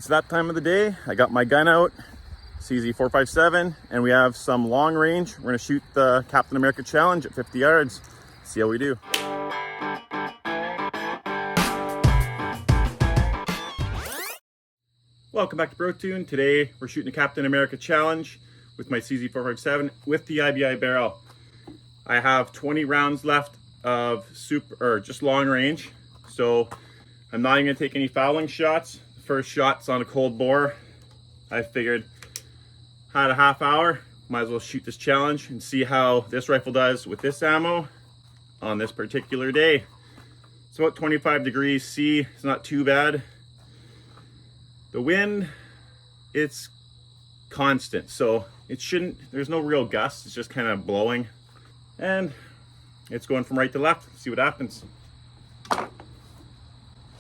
It's that time of the day. I got my gun out, CZ457, and we have some long range. We're gonna shoot the Captain America Challenge at 50 yards. See how we do. Welcome back to Brotuned. Today we're shooting the Captain America Challenge with my CZ457 with the IBI barrel. I have 20 rounds left of just long range, so I'm not even gonna take any fouling shots. The first shot's on a cold bore. I figured, had a half hour, might as well shoot this challenge and see how this rifle does with this ammo on this particular day. It's about 25 degrees C, it's not too bad. The wind, it's constant, so there's no real gusts, it's just kind of blowing. And it's going from right to left. Let's see what happens.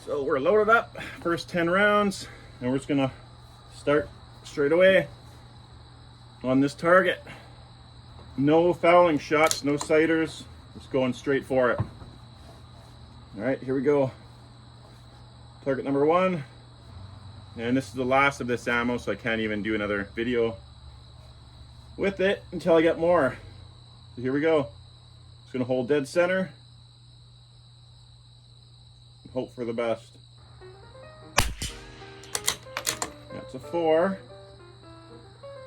So we're loaded up, first 10 rounds, and we're just gonna start straight away on this target. No fouling shots, no sighters, just going straight for it. All right, here we go. Target number 1. And this is the last of this ammo, so I can't even do another video with it until I get more. So here we go. Just gonna hold dead center. Hope for the best. That's a 4.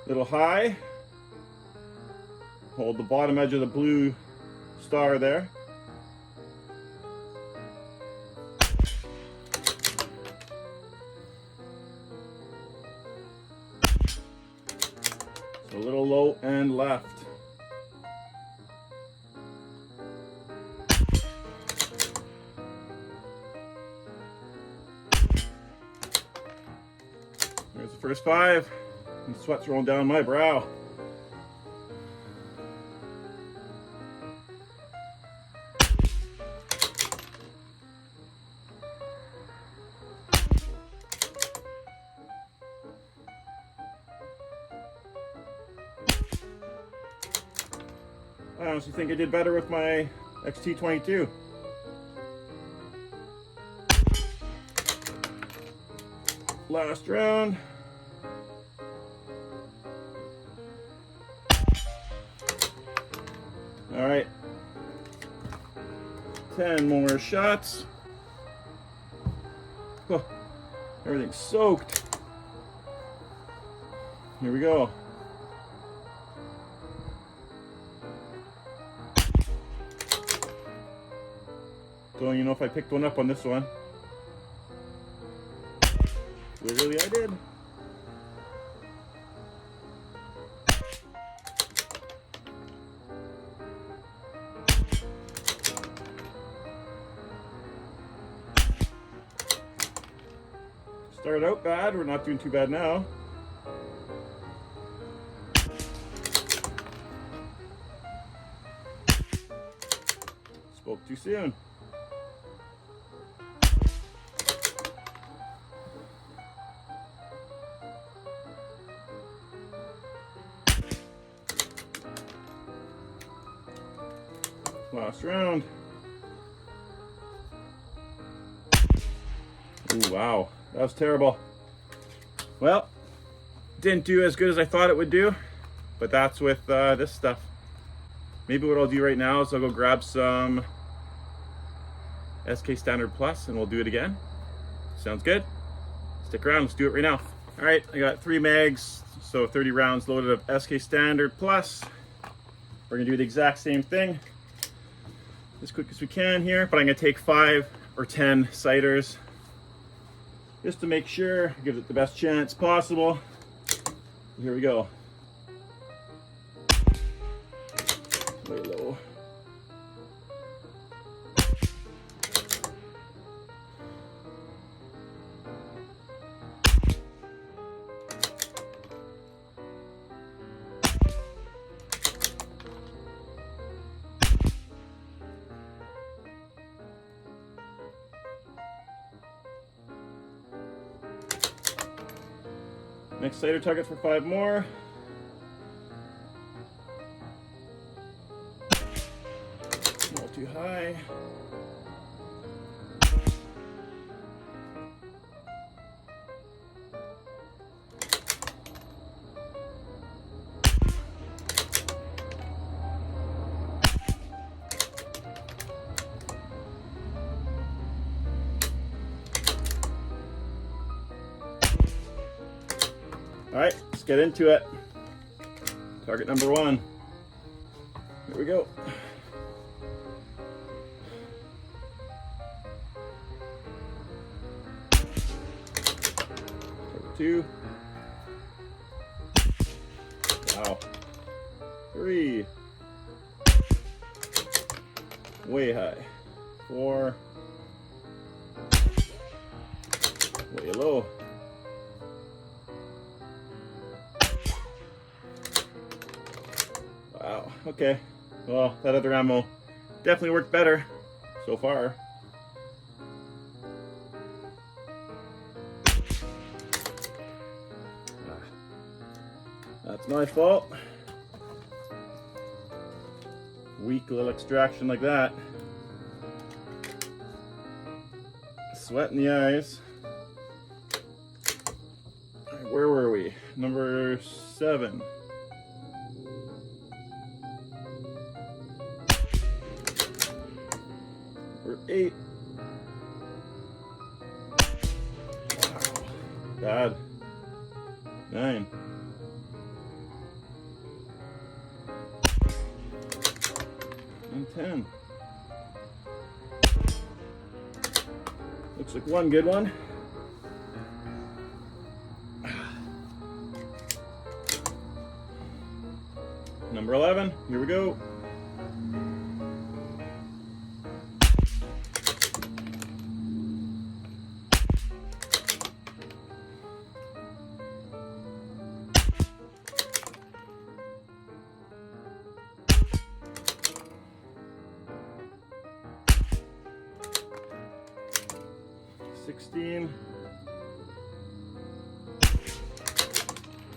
Little high. Hold the bottom edge of the blue star there. So a little low and left. There's the first 5, and sweat's rolling down my brow. I honestly think I did better with my XT22. Last round. All right, 10 more shots. Oh, everything's soaked. Here we go. Don't even know if I picked one up on this one. Literally, I did. Started out bad, we're not doing too bad now. Spoke too soon. Last round. Ooh, wow, that was terrible. Well, didn't do as good as I thought it would do, but that's with this stuff. Maybe what I'll do right now is I'll go grab some SK Standard Plus and we'll do it again. Sounds good? Stick around, let's do it right now. All right, I got 3 mags, so 30 rounds loaded of SK Standard Plus. We're gonna do the exact same thing as quick as we can here, but I'm gonna take 5 or 10 sighters just to make sure, give it the best chance possible. Here we go. Lay low. Next sighter target for 5 more. Not too high. All right, let's get into it. Target number 1. Here we go. Target 2. Wow. 3. Way high. 4. Way low. Wow, okay. Well, that other ammo definitely worked better so far. That's my fault. Weak little extraction like that. Sweat in the eyes. Where were we? Number 7. Number 8. Wow. Bad. 9. And 10. Looks like one good one. Number 11, here we go. $16,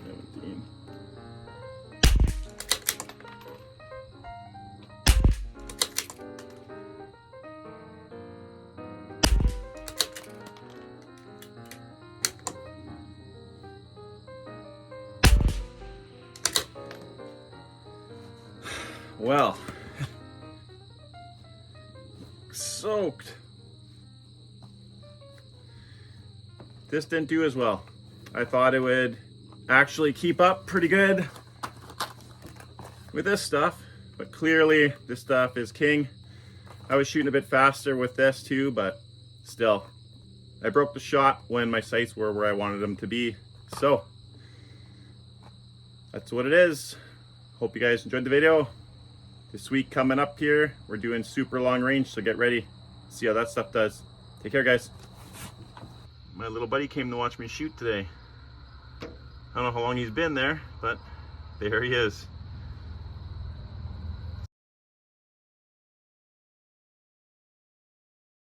17. Well, soaked. This didn't do as well. I thought it would actually keep up pretty good with this stuff, but clearly this stuff is king. I was shooting a bit faster with this too, but still, I broke the shot when my sights were where I wanted them to be. So that's what it is. Hope you guys enjoyed the video. This week coming up here, we're doing super long range, so get ready. See how that stuff does. Take care, guys. My little buddy came to watch me shoot today. I don't know how long he's been there, but there he is.